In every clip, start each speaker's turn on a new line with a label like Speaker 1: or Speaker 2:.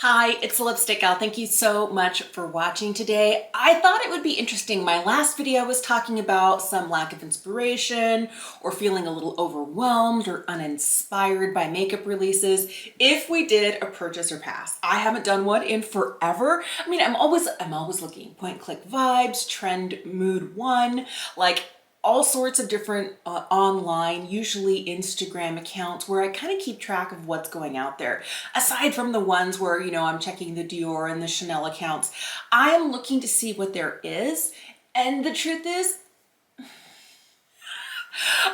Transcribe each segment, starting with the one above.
Speaker 1: Hi, it's the Lipstick Gal. Thank you so much for watching today. I thought it would be interesting. My last video was talking about some lack of inspiration or feeling a little overwhelmed or uninspired by makeup releases. If we did a purchase or pass, I haven't done one in forever. I mean, I'm always looking. Point click vibes, trend mood one, like all sorts of different online, usually Instagram accounts where I kind of keep track of what's going out there. Aside from the ones where, I'm checking the Dior and the Chanel accounts, I am looking to see what there is. And the truth is,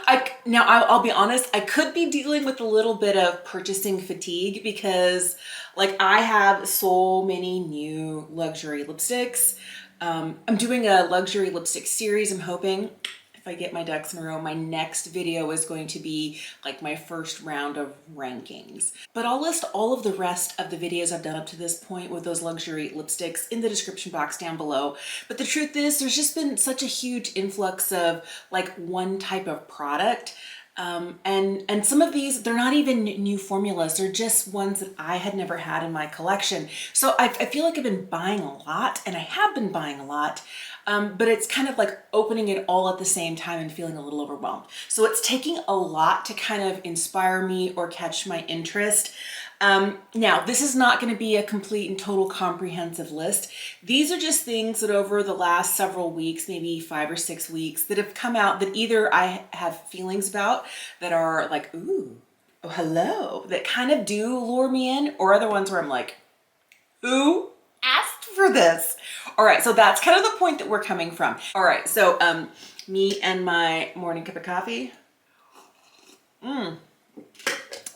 Speaker 1: I'll be honest, I could be dealing with a little bit of purchasing fatigue because I have so many new luxury lipsticks. I'm doing a luxury lipstick series. I'm hoping if I get my ducks in a row, my next video is going to be like my first round of rankings. But I'll list all of the rest of the videos I've done up to this point with those luxury lipsticks in the description box down below. But the truth is, there's just been such a huge influx of like one type of product. And some of these, they're not even new formulas. They're just ones that I had never had in my collection. So I feel like I've been buying a lot, and I have been buying a lot, but it's kind of like opening it all at the same time and feeling a little overwhelmed. So it's taking a lot to kind of inspire me or catch my interest. Now, this is not going to be a complete and total comprehensive list. These are just things that over the last several weeks, maybe 5 or 6 weeks, that have come out that either I have feelings about that are like, ooh, oh, hello, that kind of do lure me in, or other ones where I'm like, who asked for this? All right, so that's kind of the point that we're coming from. All right, so me and my morning cup of coffee.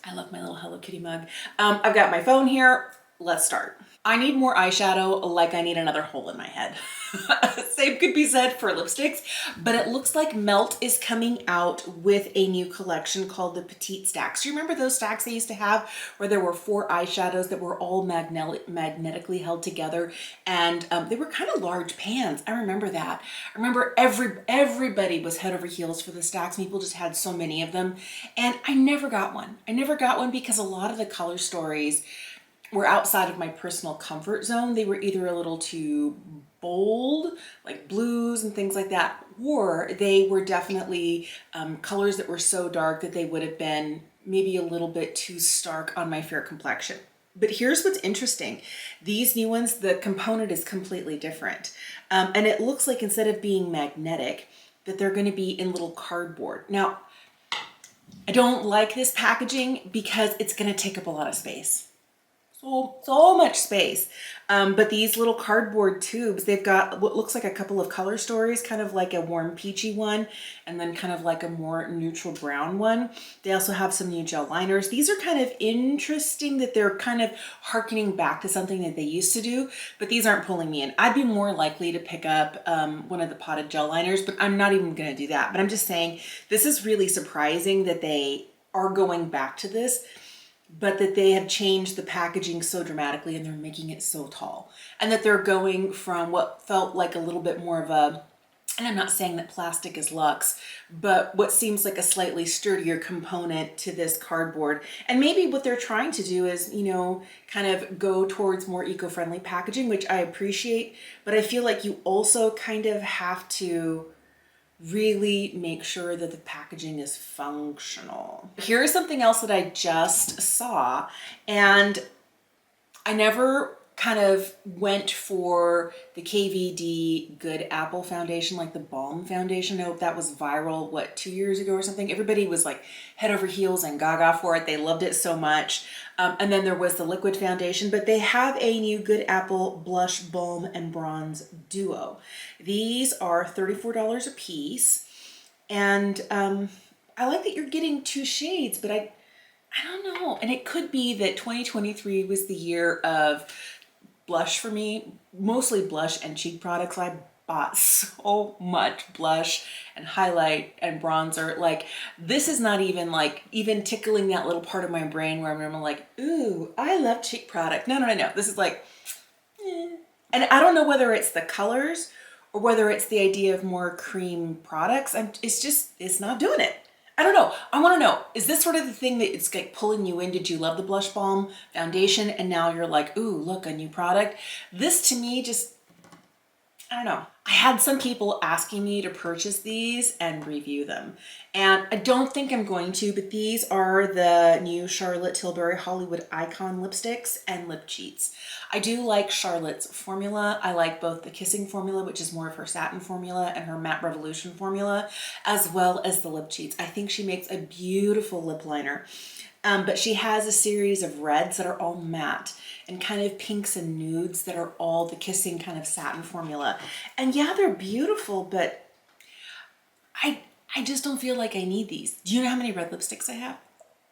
Speaker 1: I love my little Hello Kitty mug. I've got my phone here. Let's start. I need more eyeshadow, like I need another hole in my head. Same could be said for lipsticks, but it looks like Melt is coming out with a new collection called the Petite Stacks. Do you remember those stacks they used to have where there were 4 eyeshadows that were all magnetically held together, and they were kind of large pans? I remember that. I remember everybody was head over heels for the stacks. People just had so many of them, and I never got one. I never got one because a lot of the color stories were outside of my personal comfort zone. They were either a little too bold, like blues and things like that, or they were definitely colors that were so dark that they would have been maybe a little bit too stark on my fair complexion. But here's what's interesting. These new ones, the component is completely different. And it looks like instead of being magnetic, that they're gonna be in little cardboard. Now, I don't like this packaging because it's gonna take up a lot of space. So much space. But these little cardboard tubes, they've got what looks like a couple of color stories, kind of like a warm peachy one, and then kind of like a more neutral brown one. They also have some new gel liners. These are kind of interesting that they're kind of harkening back to something that they used to do, but these aren't pulling me in. I'd be more likely to pick up one of the potted gel liners, but I'm not even gonna do that. But I'm just saying, this is really surprising that they are going back to this, but that they have changed the packaging so dramatically and they're making it so tall. And that they're going from what felt like a little bit more of a, and I'm not saying that plastic is luxe, but what seems like a slightly sturdier component to this cardboard. And maybe what they're trying to do is, kind of go towards more eco-friendly packaging, which I appreciate, but I feel like you also kind of have to really make sure that the packaging is functional. Here's something else that I just saw, and I never kind of went for the KVD Good Apple foundation, like the balm foundation. I hope that was viral, 2 years ago or something? Everybody was like head over heels and gaga for it. They loved it so much. And then there was the liquid foundation, but they have a new Good Apple Blush Balm and Bronze Duo. These are $34 a piece. And I like that you're getting 2 shades, but I don't know. And it could be that 2023 was the year of blush for me, mostly blush and cheek products. I bought so much blush and highlight and bronzer. Like, this is not even even tickling that little part of my brain where I'm like, ooh, I love cheek product. No. This is like, eh. And I don't know whether it's the colors or whether it's the idea of more cream products. It's not doing it. I don't know. I want to know, is this sort of the thing that it's like pulling you in? Did you love the Blush Balm foundation and now you're like, ooh, look, a new product? This to me just, I don't know. I had some people asking me to purchase these and review them. And I don't think I'm going to, but these are the new Charlotte Tilbury Hollywood Icon lipsticks and lip cheats. I do like Charlotte's formula. I like both the Kissing formula, which is more of her satin formula, and her Matte Revolution formula, as well as the lip cheats. I think she makes a beautiful lip liner. But she has a series of reds that are all matte and kind of pinks and nudes that are all the Kissing kind of satin formula. And yeah, they're beautiful, but I just don't feel like I need these. Do you know how many red lipsticks I have?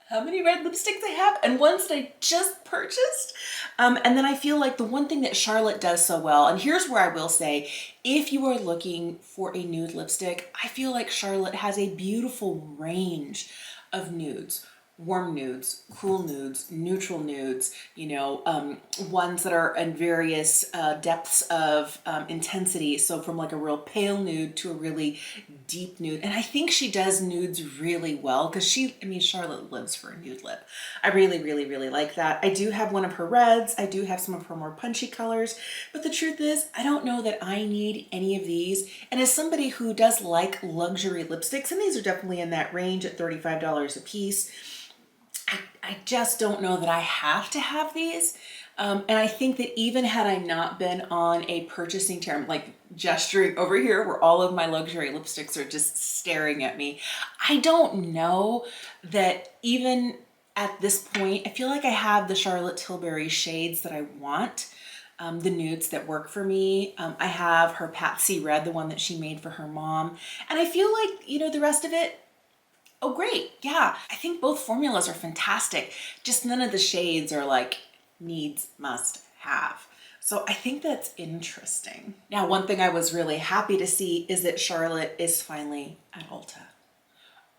Speaker 1: How many red lipsticks I have? And ones that I just purchased. And then I feel like the one thing that Charlotte does so well, and here's where I will say, if you are looking for a nude lipstick, I feel like Charlotte has a beautiful range of nudes. Warm nudes, cool nudes, neutral nudes, you know, ones that are in various depths of intensity. So from like a real pale nude to a really deep nude. And I think she does nudes really well because Charlotte lives for a nude lip. I really, really, really like that. I do have one of her reds. I do have some of her more punchy colors. But the truth is, I don't know that I need any of these. And as somebody who does like luxury lipsticks, and these are definitely in that range at $35 a piece, I just don't know that I have to have these. And I think that even had I not been on a purchasing tear, I'm like gesturing over here where all of my luxury lipsticks are just staring at me. I don't know that even at this point, I feel like I have the Charlotte Tilbury shades that I want. The nudes that work for me. I have her Patsy Red, the one that she made for her mom. And I feel like, you know, the rest of it, oh, great. Yeah. I think both formulas are fantastic. Just none of the shades are like needs, must have. So I think that's interesting. Now, one thing I was really happy to see is that Charlotte is finally at Ulta.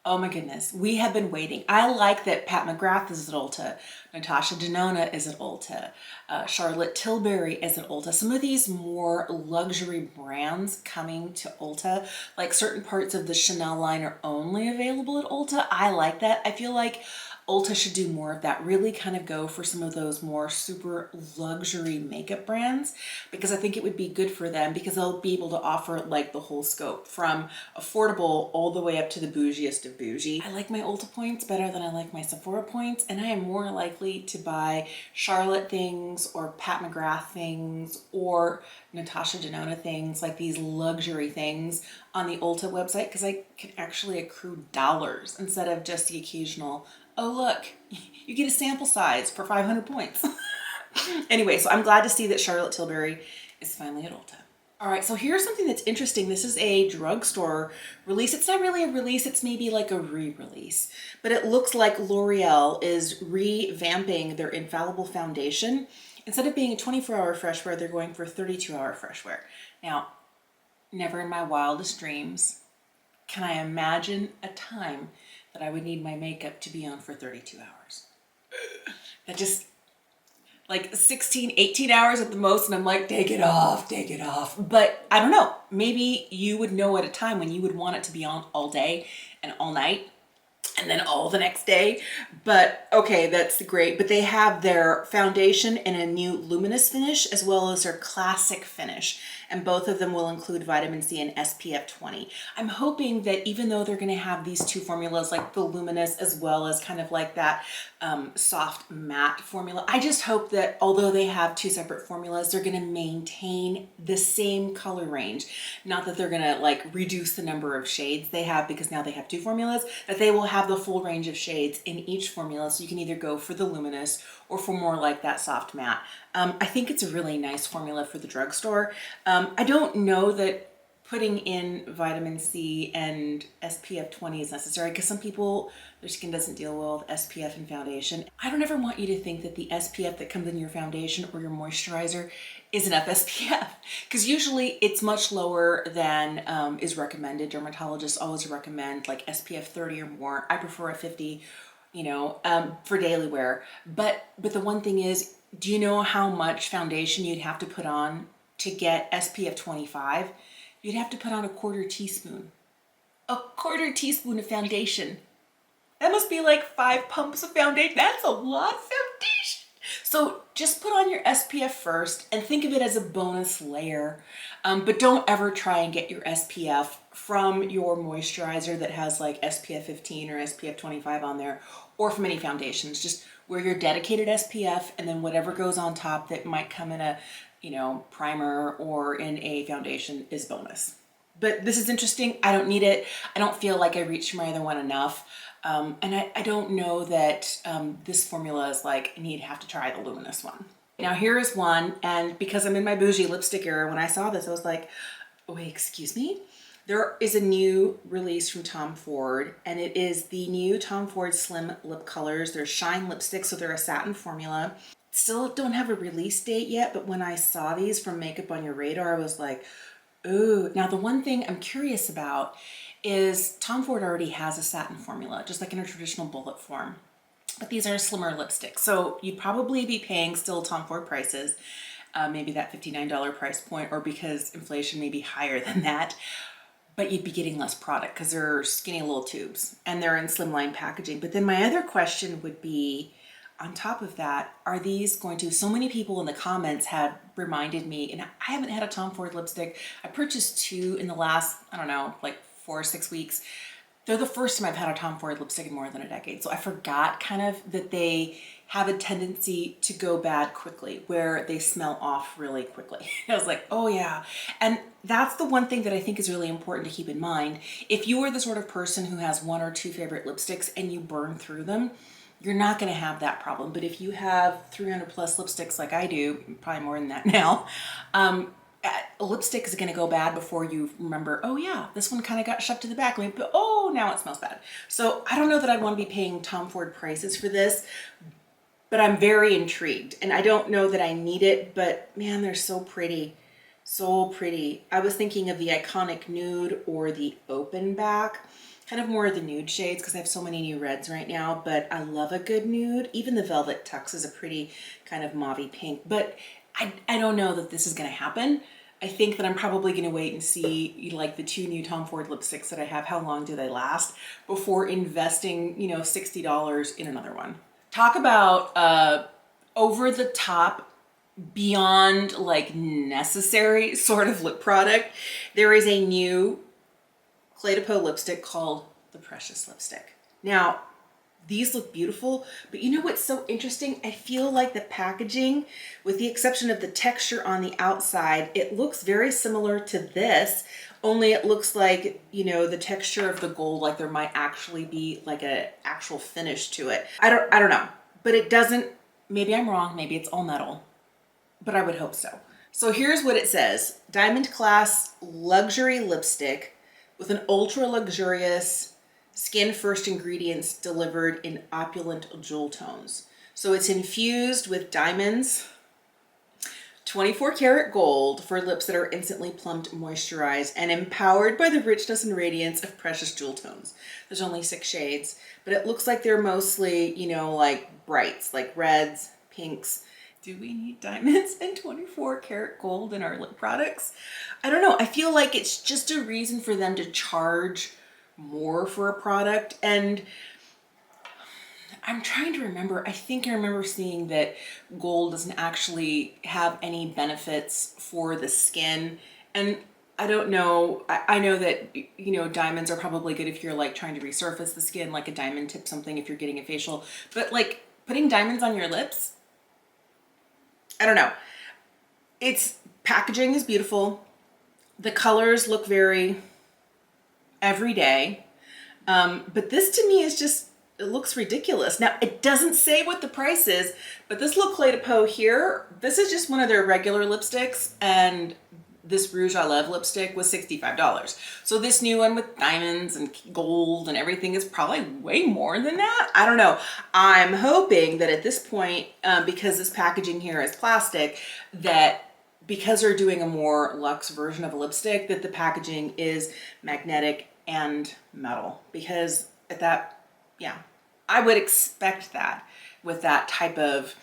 Speaker 1: Oh my goodness, we have been waiting. I like that Pat McGrath is at Ulta, Natasha Denona is at Ulta, Charlotte Tilbury is at Ulta. Some of these more luxury brands coming to Ulta, like certain parts of the Chanel line are only available at Ulta. I like that. I feel like Ulta should do more of that, really kind of go for some of those more super luxury makeup brands, because I think it would be good for them because they'll be able to offer like the whole scope from affordable all the way up to the bougiest of bougie. I like my Ulta points better than I like my Sephora points, and I am more likely to buy Charlotte things or Pat McGrath things or Natasha Denona things, like these luxury things on the Ulta website, because I can actually accrue dollars instead of just the occasional, oh look, you get a sample size for 500 points. Anyway, so I'm glad to see that Charlotte Tilbury is finally at Ulta. All right, so here's something that's interesting. This is a drugstore release. It's not really a release, it's maybe like a re-release. But it looks like L'Oreal is revamping their Infallible Foundation. Instead of being a 24-hour fresh wear, they're going for 32-hour fresh wear. Now, never in my wildest dreams can I imagine a time that I would need my makeup to be on for 32 hours. That just, like 16, 18 hours at the most, and I'm like, take it off, take it off. But I don't know, maybe you would know at a time when you would want it to be on all day and all night and then all the next day. But okay, that's great. But they have their foundation in a new luminous finish as well as their classic finish. And both of them will include vitamin C and SPF 20. I'm hoping that even though they're gonna have these two formulas, like the luminous as well as kind of like that soft matte formula, I just hope that although they have two separate formulas, they're gonna maintain the same color range. Not that they're gonna like reduce the number of shades they have because now they have two formulas, that they will have the full range of shades in each formula. So you can either go for the luminous or for more like that soft matte. I think it's a really nice formula for the drugstore. I don't know that putting in vitamin C and SPF 20 is necessary because some people, their skin doesn't deal well with SPF and foundation. I don't ever want you to think that the SPF that comes in your foundation or your moisturizer is enough SPF, because usually it's much lower than is recommended. Dermatologists always recommend like SPF 30 or more. I prefer a 50, you know, for daily wear. But the one thing is, do you know how much foundation you'd have to put on to get SPF 25? You'd have to put on a quarter teaspoon. A quarter teaspoon of foundation That must be like 5 pumps of foundation. That's a lot of foundation. So just put on your SPF first and think of it as a bonus layer. But don't ever try and get your SPF from your moisturizer that has like SPF 15 or SPF 25 on there, or from any foundations. Just wear your dedicated SPF, and then whatever goes on top that might come in a, primer or in a foundation is bonus. But this is interesting. I don't need it. I don't feel like I reached for my other one enough. And I don't know that this formula is like, I have to try the luminous one. Now here is one, and because I'm in my bougie lipstick era, when I saw this, I was like, oh, wait, excuse me? There is a new release from Tom Ford, and it is the new Tom Ford Slim Lip Colors. They're shine lipsticks, so they're a satin formula. Still don't have a release date yet, but when I saw these from Makeup on Your Radar, I was like, ooh. Now the one thing I'm curious about is Tom Ford already has a satin formula, just like in a traditional bullet form. But these are slimmer lipsticks, so you'd probably be paying still Tom Ford prices, maybe that $59 price point, or because inflation may be higher than that. But you'd be getting less product because they're skinny little tubes and they're in slimline packaging. But then my other question would be, on top of that, are these going to, so many people in the comments have reminded me, and I haven't had a Tom Ford lipstick. I purchased 2 in the last, I don't know, like 4 or 6 weeks. They're the first time I've had a Tom Ford lipstick in more than a decade. So I forgot kind of that they have a tendency to go bad quickly, where they smell off really quickly. I was like, oh yeah. And that's the one thing that I think is really important to keep in mind. If you are the sort of person who has 1 or 2 favorite lipsticks and you burn through them, you're not gonna have that problem. But if you have 300 plus lipsticks like I do, probably more than that now, a lipstick is gonna go bad before you remember, oh yeah, this one kind of got shoved to the back. But oh, now it smells bad. So I don't know that I'd wanna be paying Tom Ford prices for this, but I'm very intrigued. And I don't know that I need it, but man, they're so pretty. So pretty. I was thinking of the iconic nude or the open back, kind of more of the nude shades because I have so many new reds right now, but I love a good nude. Even the Velvet Tux is a pretty kind of mauvey pink, but I don't know that this is gonna happen. I think that I'm probably gonna wait and see, like the 2 new Tom Ford lipsticks that I have, how long do they last before investing, $60 in another one. Talk about over the top, beyond like necessary sort of lip product. There is a new Clé de Peau lipstick called the Precious Lipstick. Now, these look beautiful, but you know what's so interesting? I feel like the packaging, with the exception of the texture on the outside, it looks very similar to this, only it looks like, the texture of the gold, like there might actually be like a actual finish to it. I don't know, but it doesn't, maybe I'm wrong, maybe it's all metal, but I would hope so. So here's what it says: Diamond Class Luxury Lipstick with an ultra luxurious skin first ingredients delivered in opulent jewel tones. So it's infused with diamonds, 24 karat gold for lips that are instantly plumped, moisturized, and empowered by the richness and radiance of precious jewel tones. There's only 6 shades, but it looks like they're mostly, like brights, like reds, pinks. Do we need diamonds and 24 karat gold in our lip products? I don't know. I feel like it's just a reason for them to charge more for a product. And I'm trying to remember, I think I remember seeing that gold doesn't actually have any benefits for the skin. And I don't know, I know that, diamonds are probably good if you're like trying to resurface the skin, like a diamond tip something if you're getting a facial, but like putting diamonds on your lips, I don't know. Its packaging is beautiful. The colors look very everyday. But this to me is just, it looks ridiculous. Now, it doesn't say what the price is, but this little Clé de Peau here, this is just one of their regular lipsticks, and this Rouge à Lèvres lipstick was $65. So this new one with diamonds and gold and everything is probably way more than that. I don't know. I'm hoping that at this point, because this packaging here is plastic, that because they're doing a more luxe version of a lipstick, that the packaging is magnetic and metal, because at that, yeah, I would expect that with that type of,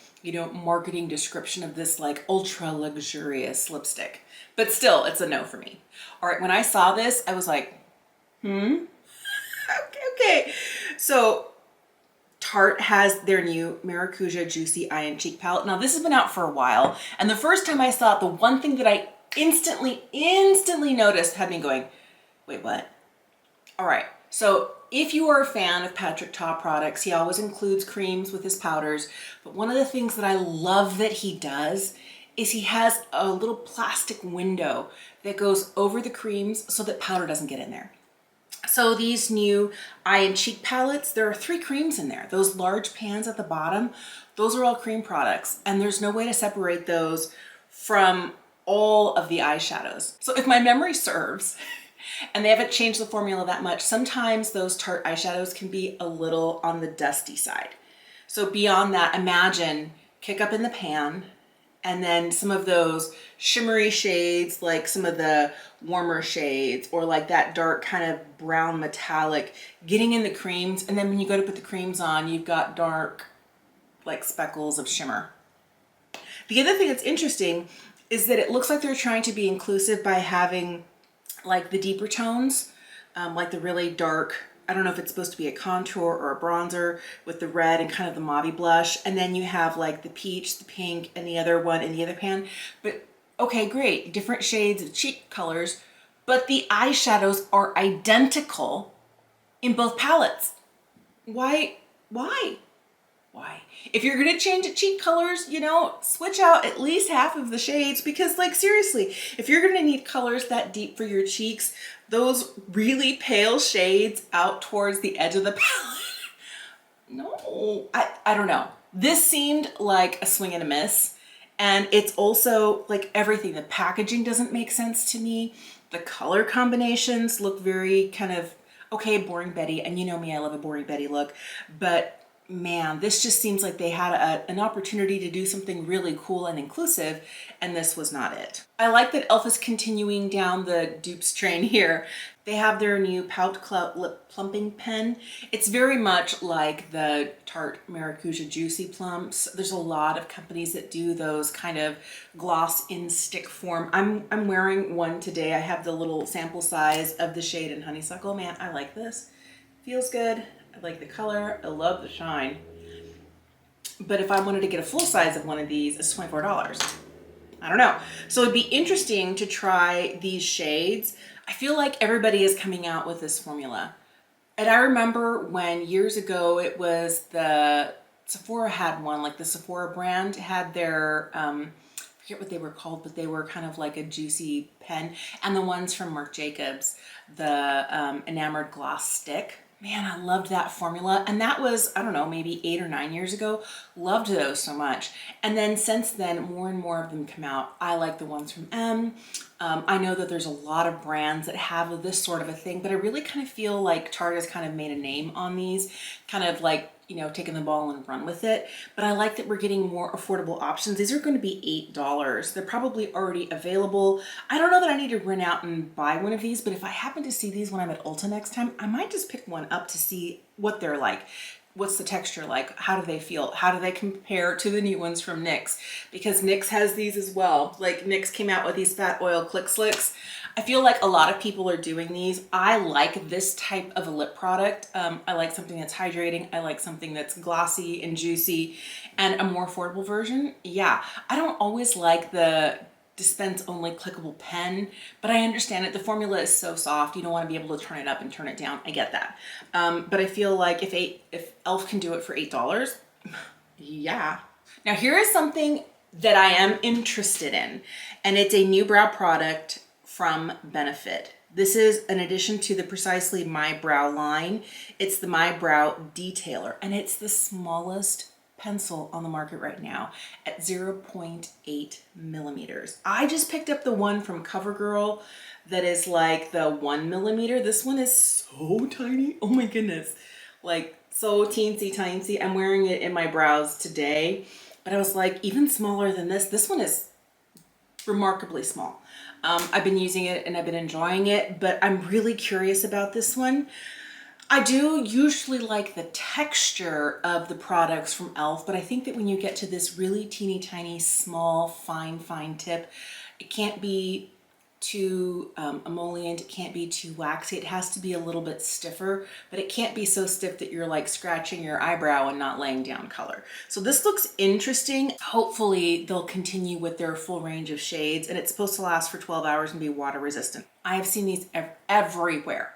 Speaker 1: marketing description of this like ultra luxurious lipstick. But still, it's a no for me. All right, when I saw this, I was like, okay. So Tarte has their new Maracuja Juicy Eye and Cheek palette. Now this has been out for a while, and the first time I saw it, the one thing that I instantly noticed had me going, wait, what? All right, so if you are a fan of Patrick Ta products, he always includes creams with his powders, but one of the things that I love that he does is he has a little plastic window that goes over the creams so that powder doesn't get in there. So these new eye and cheek palettes, there are 3 creams in there. Those large pans at the bottom, those are all cream products, and there's no way to separate those from all of the eyeshadows. So if my memory serves, and they haven't changed the formula that much, sometimes those Tarte eyeshadows can be a little on the dusty side. So beyond that, imagine kick up in the pan, and then some of those shimmery shades, like some of the warmer shades, or like that dark kind of brown metallic getting in the creams. And then when you go to put the creams on, you've got dark like speckles of shimmer. The other thing that's interesting is that it looks like they're trying to be inclusive by having like the deeper tones, like the really dark, I don't know if it's supposed to be a contour or a bronzer with the red and kind of the mauve blush. And then you have like the peach, the pink, and the other one in the other pan. But okay, great, different shades of cheek colors, but the eyeshadows are identical in both palettes. Why? If you're gonna change the cheek colors, you know, switch out at least half of the shades, because like seriously, if you're gonna need colors that deep for your cheeks, those really pale shades out towards the edge of the palette, no, I don't know. This seemed like a swing and a miss. And it's also like everything. The packaging doesn't make sense to me. The color combinations look very kind of, okay, Boring Betty. And you know me, I love a Boring Betty look. But man, this just seems like they had an opportunity to do something really cool and inclusive, and this was not it. I like that e.l.f. is continuing down the dupes train here. They have their new Pout Clout Lip Plumping Pen. It's very much like the Tarte Maracuja Juicy Plumps. There's a lot of companies that do those kind of gloss in stick form. I'm wearing one today. I have the little sample size of the shade in Honeysuckle. Man, I like this. Feels good. I like the color, I love the shine. But if I wanted to get a full size of one of these, it's $24. I don't know. So it'd be interesting to try these shades. I feel like everybody is coming out with this formula. And I remember when years ago it was the Sephora had one, like the Sephora brand had their, I forget what they were called, but they were kind of like a juicy pen. And the ones from Marc Jacobs, the enamored gloss stick. Man, I loved that formula. And that was, I don't know, maybe 8 or 9 years ago. Loved those so much. And then since then, more and more of them come out. I like the ones from M. I know that there's a lot of brands that have this sort of a thing, but I really kind of feel like Tarte has kind of made a name on these, kind of like, you know, taking the ball and run with it. But I like that we're getting more affordable options. These are going to be $8. They're probably already available. I don't know that I need to run out and buy one of these, but if I happen to see these when I'm at Ulta next time, I might just pick one up to see what they're like. What's the texture like? How do they feel? How do they compare to the new ones from NYX? Because NYX has these as well. Like NYX came out with these fat oil click slicks. I feel like a lot of people are doing these. I like this type of a lip product. I like something that's hydrating. I like something that's glossy and juicy, and a more affordable version. Yeah, I don't always like the dispense only clickable pen, but I understand it. The formula is so soft, you don't want to be able to turn it up and turn it down. I get that. But I feel like if e.l.f. can do it for $8, yeah. Now here is something that I am interested in, and it's a new brow product from Benefit. This is an addition to the Precisely My Brow line. It's the My Brow Detailer, and it's the smallest pencil on the market right now at 0.8 millimeters. I just picked up the one from CoverGirl that is like the 1 millimeter. This one is so tiny. Oh my goodness. Like so teensy tiny. I'm wearing it in my brows today, but I was like, even smaller than this. This one is remarkably small. I've been using it and I've been enjoying it, but I'm really curious about this one. I do usually like the texture of the products from e.l.f., but I think that when you get to this really teeny tiny, small, fine tip, it can't be too emollient, it can't be too waxy. It has to be a little bit stiffer, but it can't be so stiff that you're like scratching your eyebrow and not laying down color. So this looks interesting. Hopefully they'll continue with their full range of shades, and it's supposed to last for 12 hours and be water resistant. I have seen these everywhere,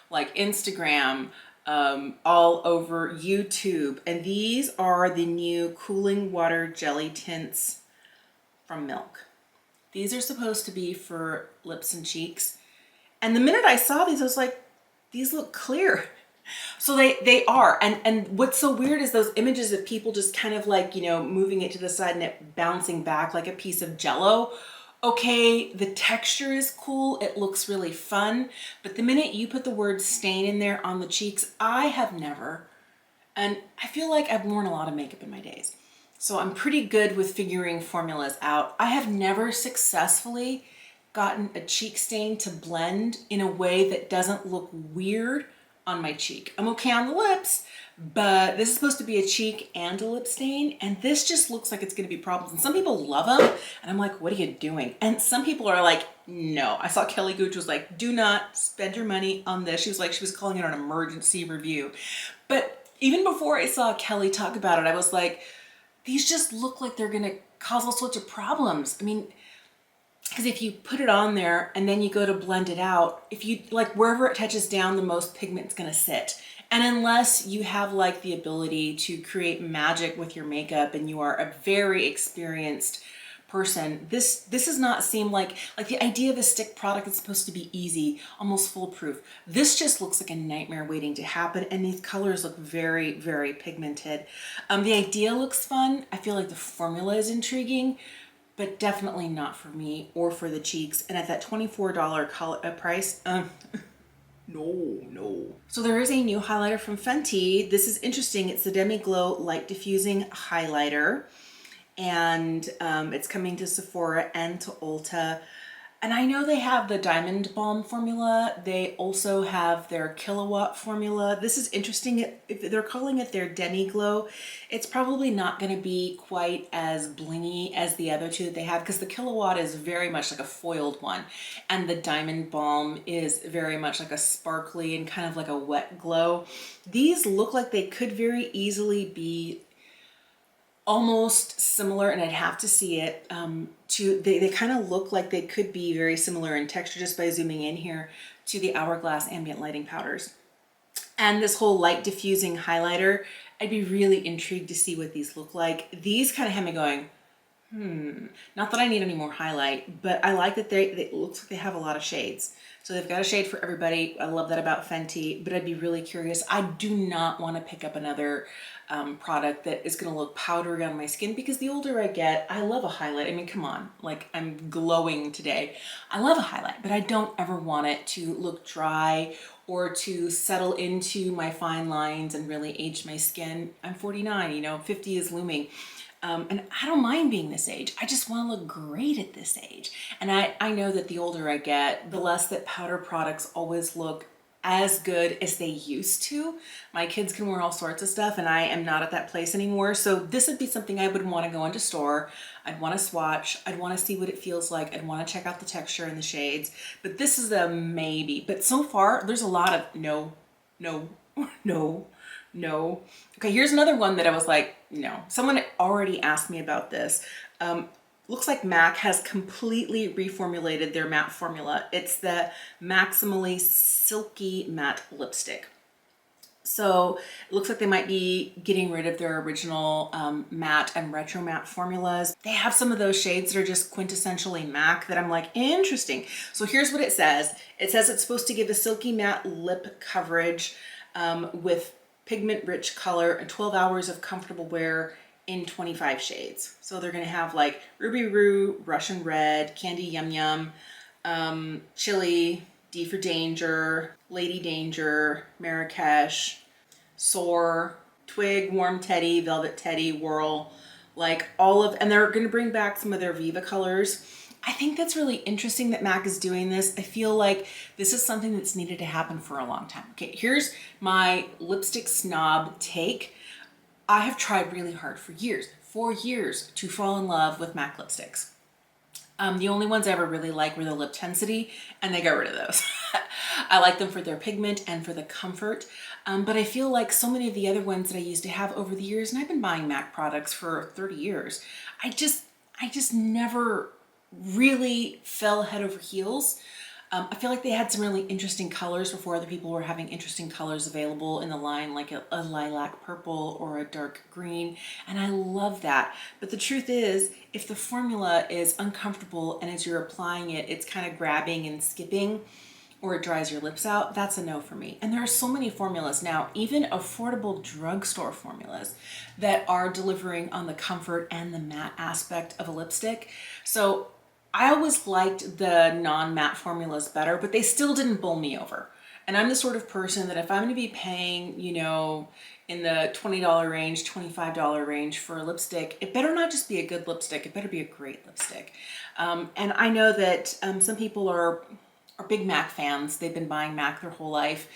Speaker 1: like Instagram, all over YouTube. And these are the new Cooling Water Jelly Tints from Milk. These are supposed to be for lips and cheeks. And the minute I saw these, I was like, these look clear. So they are. And what's so weird is those images of people just kind of like, you know, moving it to the side and it bouncing back like a piece of Jello. Okay, the texture is cool. It looks really fun. But the minute you put the word stain in there on the cheeks, I have never, and I feel like I've worn a lot of makeup in my days. So I'm pretty good with figuring formulas out. I have never successfully gotten a cheek stain to blend in a way that doesn't look weird on my cheek. I'm okay on the lips, but this is supposed to be a cheek and a lip stain, and this just looks like it's gonna be problems. And some people love them, and I'm like, what are you doing? And some people are like, no. I saw Kelly Gooch was like, do not spend your money on this. She was calling it an emergency review. But even before I saw Kelly talk about it, I was like, these just look like they're gonna cause all sorts of problems. I mean, because if you put it on there and then you go to blend it out, if you like wherever it touches down, the most pigment's gonna sit. And unless you have like the ability to create magic with your makeup and you are a very experienced person, this does not seem like the idea of a stick product is supposed to be easy, almost foolproof. This just looks like a nightmare waiting to happen, and these colors look very, very pigmented. The idea looks fun. I feel like the formula is intriguing, but definitely not for me or for the cheeks. And at that $24 price, no. So there is a new highlighter from Fenty. This is interesting. It's the Demi Glow Light Diffusing Highlighter. And it's coming to Sephora and to Ulta. And I know they have the Diamond Balm formula. They also have their Kilowatt formula. This is interesting. If they're calling it their Demi Glow, it's probably not going to be quite as blingy as the other two that they have, because the Kilowatt is very much like a foiled one. And the Diamond Balm is very much like a sparkly and kind of like a wet glow. These look like they could very easily be almost similar, and I'd have to see it, they kind of look like they could be very similar in texture just by zooming in here to the Hourglass Ambient Lighting Powders. And this whole light diffusing highlighter, I'd be really intrigued to see what these look like. These kind of have me going, not that I need any more highlight, but I like that it looks like they have a lot of shades. So they've got a shade for everybody. I love that about Fenty, but I'd be really curious. I do not want to pick up another product that is going to look powdery on my skin, because the older I get, I love a highlight. I mean, come on, like I'm glowing today. I love a highlight, but I don't ever want it to look dry or to settle into my fine lines and really age my skin. I'm 49, you know, 50 is looming. And I don't mind being this age. I just want to look great at this age. And I know that the older I get, the less that powder products always look as good as they used to. My kids can wear all sorts of stuff, and I am not at that place anymore. So this would be something I would want to go into store. I'd want to swatch. I'd want to see what it feels like. I'd want to check out the texture and the shades. But this is a maybe. But so far, there's a lot of no. Okay, here's another one that I was like, no. Someone already asked me about this. Looks like MAC has completely reformulated their matte formula. It's the Maximally Silky Matte Lipstick. So it looks like they might be getting rid of their original matte and retro matte formulas. They have some of those shades that are just quintessentially MAC that I'm like, interesting. So here's what it says. It says it's supposed to give a silky matte lip coverage with pigment-rich color and 12 hours of comfortable wear in 25 shades. So they're gonna have like Ruby Roo, Russian Red, Candy Yum Yum, Chili, D for Danger, Lady Danger, Marrakesh, Soar, Twig, Warm Teddy, Velvet Teddy, Whirl, like all of, and they're gonna bring back some of their Viva colors. I think that's really interesting that MAC is doing this. I feel like this is something that's needed to happen for a long time. Okay, here's my lipstick snob take. I have tried really hard for years, 4 years, to fall in love with MAC lipsticks. The only ones I ever really liked were the Lip Tensity, and they got rid of those. I like them for their pigment and for the comfort, but I feel like so many of the other ones that I used to have over the years, and I've been buying MAC products for 30 years, I just never really fell head over heels. I feel like they had some really interesting colors before other people were having interesting colors available in the line, like a lilac purple or a dark green, and I love that. But the truth is, if the formula is uncomfortable and as you're applying it, it's kind of grabbing and skipping, or it dries your lips out, that's a no for me. And there are so many formulas now, even affordable drugstore formulas, that are delivering on the comfort and the matte aspect of a lipstick. So I always liked the non-matte formulas better, but they still didn't bowl me over. And I'm the sort of person that if I'm going to be paying, you know, in the $20 range, $25 range for a lipstick, it better not just be a good lipstick, it better be a great lipstick. And I know that some people are big MAC fans. They've been buying MAC their whole life.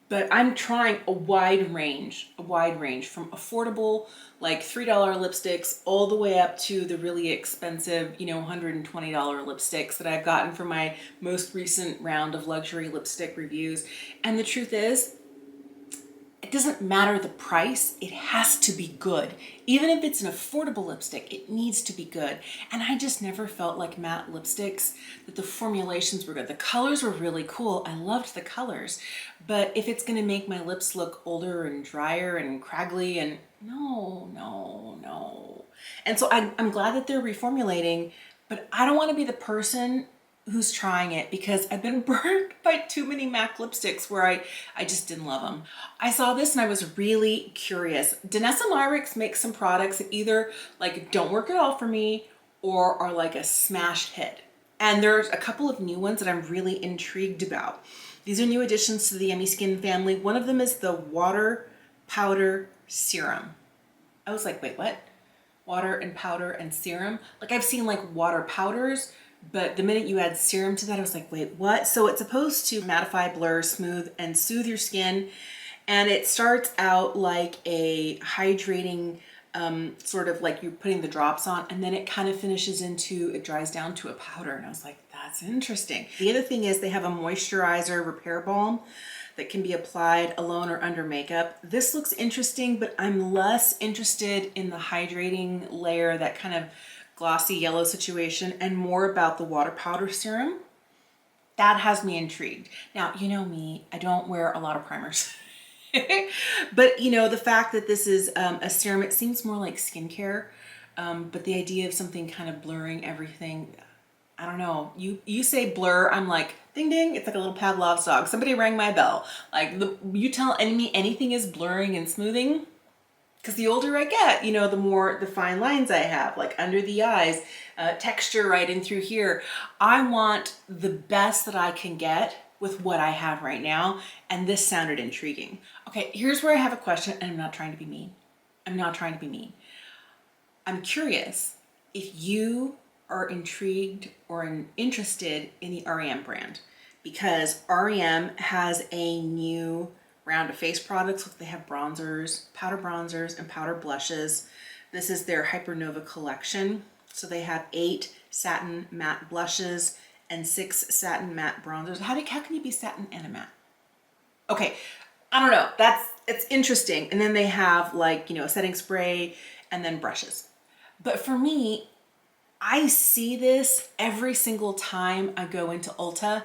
Speaker 1: But I'm trying a wide range from affordable, like $3 lipsticks all the way up to the really expensive, you know, $120 lipsticks that I've gotten from my most recent round of luxury lipstick reviews. And the truth is, it doesn't matter the price, it has to be good. Even if it's an affordable lipstick, it needs to be good. And I just never felt like matte lipsticks, that the formulations were good. The colors were really cool. I loved the colors. But if it's gonna make my lips look older and drier and craggly, and no, no, no. And so I'm glad that they're reformulating, but I don't wanna be the person who's trying it, because I've been burned by too many MAC lipsticks where I just didn't love them. I saw this and I was really curious. Danessa Myricks makes some products that either like don't work at all for me or are like a smash hit. And there's a couple of new ones that I'm really intrigued about. These are new additions to the Yummy Skin family. One of them is the Water Powder Serum. I was like, wait, what? Water and powder and serum? Like I've seen like water powders, but the minute you add serum to that, I was like, wait, what? So it's supposed to mattify, blur, smooth, and soothe your skin. And it starts out like a hydrating, sort of like you're putting the drops on, and then it kind of finishes into, it dries down to a powder. And I was like, that's interesting. The other thing is they have a moisturizer repair balm that can be applied alone or under makeup. This looks interesting, but I'm less interested in the hydrating layer, that kind of glossy yellow situation, and more about the water powder serum. That has me intrigued. Now, you know me, I don't wear a lot of primers. But you know, the fact that this is a serum, it seems more like skincare, but the idea of something kind of blurring everything, I don't know. You say blur, I'm like, ding ding, it's like a little Pavlov's dog. Somebody rang my bell. Like, you tell me anything is blurring and smoothing, because the older I get, you know, the more the fine lines I have, like under the eyes, texture right in through here. I want the best that I can get with what I have right now, and this sounded intriguing. Okay, here's where I have a question, and I'm not trying to be mean. I'm not trying to be mean. I'm curious if you are intrigued or interested in the REM brand, because REM has a new round of face products. They have bronzers, and powder blushes. This is their Hypernova collection. So they have 8 satin matte blushes and 6 satin matte bronzers. How can you be satin and a matte? Okay, I don't know. It's interesting. And then they have like, you know, a setting spray and then brushes. But for me, I see this every single time I go into Ulta.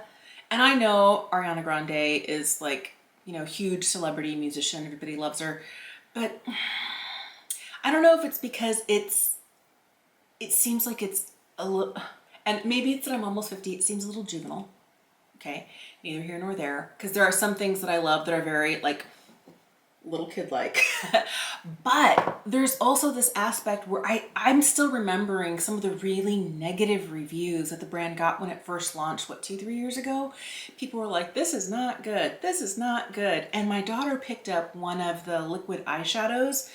Speaker 1: And I know Ariana Grande is like, you know, huge celebrity musician, everybody loves her, but I don't know if it's because it seems like it's a little, and maybe it's that I'm almost 50, it seems a little juvenile, okay, neither here nor there, because there are some things that I love that are very like little kid-like. But there's also this aspect where I'm still remembering some of the really negative reviews that the brand got when it first launched, what, 2-3 years ago? People were like, this is not good, this is not good. And my daughter picked up one of the liquid eyeshadows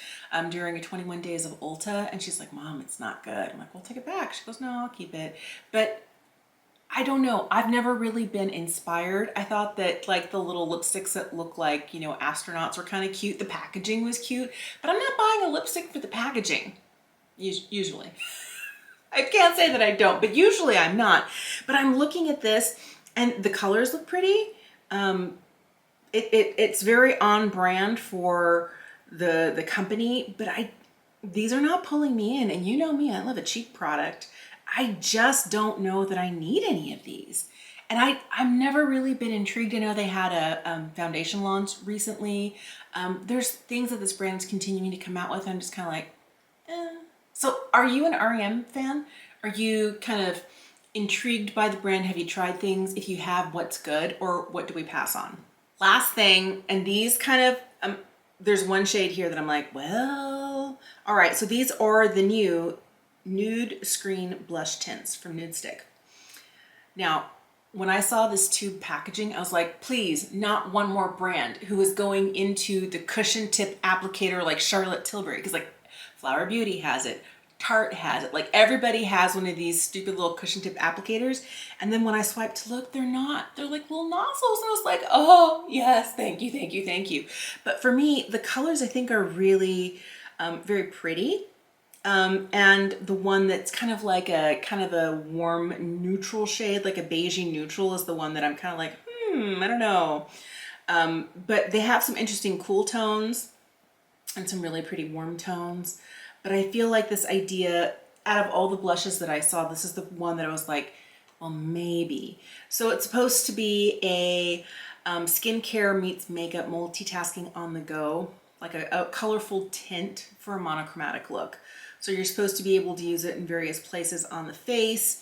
Speaker 1: during a 21 days of Ulta, and she's like, Mom, it's not good. I'm like, well, take it back. She goes, no, I'll keep it. But I don't know. I've never really been inspired. I thought that like the little lipsticks that look like, you know, astronauts were kind of cute. The packaging was cute, but I'm not buying a lipstick for the packaging, usually. I can't say that I don't, but usually I'm not. But I'm looking at this and the colors look pretty. It's very on brand for the company, but these are not pulling me in. And you know me, I love a cheap product. I just don't know that I need any of these. And I've never really been intrigued. I know they had a foundation launch recently. There's things that this brand is continuing to come out with. I'm just kind of like, eh. So are you an REM fan? Are you kind of intrigued by the brand? Have you tried things? If you have, what's good, or what do we pass on? Last thing, and these kind of, there's one shade here that I'm like, well, all right. So these are the new Nude Screen Blush Tints from Nude Stick. Now, when I saw this tube packaging, I was like, please, not one more brand who is going into the cushion tip applicator like Charlotte Tilbury, because like Flower Beauty has it, Tarte has it, like everybody has one of these stupid little cushion tip applicators. And then when I swiped to look, they're not. They're like little nozzles. And I was like, oh yes, thank you, thank you, thank you. But for me, the colors I think are really very pretty. And the one that's kind of a warm neutral shade, like a beigey neutral, is the one that I'm kind of like, I don't know. But they have some interesting cool tones and some really pretty warm tones. But I feel like this idea, out of all the blushes that I saw, this is the one that I was like, well, maybe. So it's supposed to be a skincare meets makeup multitasking on the go, like a colorful tint for a monochromatic look. So you're supposed to be able to use it in various places on the face.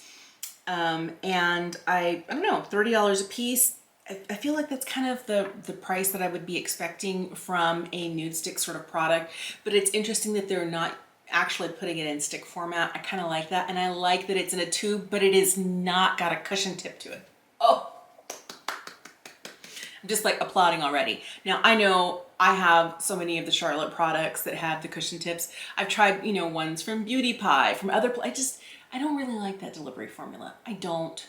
Speaker 1: And I don't know, $30 a piece. I feel like that's kind of the price that I would be expecting from a nude stick sort of product, but it's interesting that they're not actually putting it in stick format. I kind of like that. And I like that it's in a tube, but it is not got a cushion tip to it. Oh, I'm just like applauding already. Now I know I have so many of the Charlotte products that have the cushion tips. I've tried, you know, ones from Beauty Pie, from other, I don't really like that delivery formula. I don't.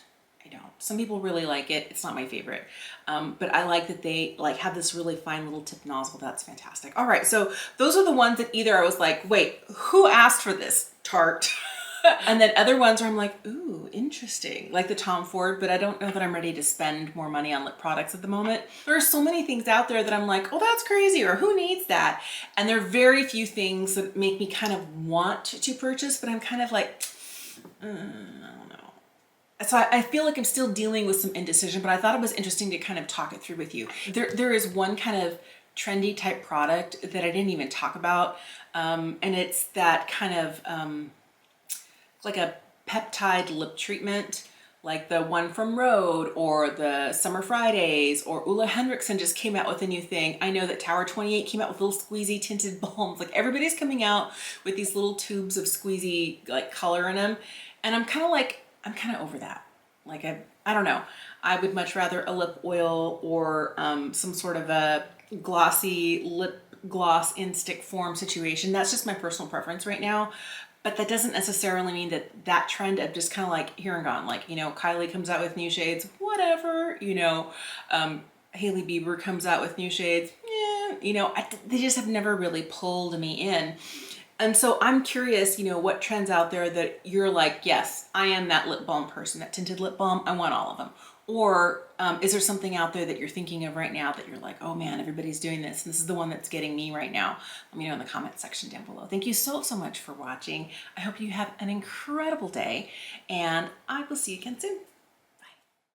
Speaker 1: Some people really like it. It's not my favorite. But I like that they like have this really fine little tip nozzle. That's fantastic. All right, so those are the ones that either I was like, wait, who asked for this Tarte? And then other ones where I'm like, ooh, interesting. Like the Tom Ford, but I don't know that I'm ready to spend more money on lip products at the moment. There are so many things out there that I'm like, oh, that's crazy, or who needs that? And there are very few things that make me kind of want to purchase, but I'm kind of like, I don't know. So I feel like I'm still dealing with some indecision, but I thought it was interesting to kind of talk it through with you. There is one kind of trendy type product that I didn't even talk about. And it's that kind of like a peptide lip treatment, like the one from Rhode or the Summer Fridays, or Ulla Henriksen just came out with a new thing. I know that Tower 28 came out with little squeezy tinted balms. Like everybody's coming out with these little tubes of squeezy like color in them. And I'm kind of over that. Like I don't know. I would much rather a lip oil or some sort of a glossy lip gloss in stick form situation. That's just my personal preference right now. But that doesn't necessarily mean that trend of just kind of like here and gone. Like, you know, Kylie comes out with new shades, whatever, you know, Hailey Bieber comes out with new shades. Yeah, you know, they just have never really pulled me in. And so I'm curious, you know, what trends out there that you're like, yes, I am that lip balm person, that tinted lip balm. I want all of them. Or is there something out there that you're thinking of right now that you're like, oh man, everybody's doing this, and this is the one that's getting me right now? Let me know in the comment section down below. Thank you so much for watching. I hope you have an incredible day, and I will see you again soon.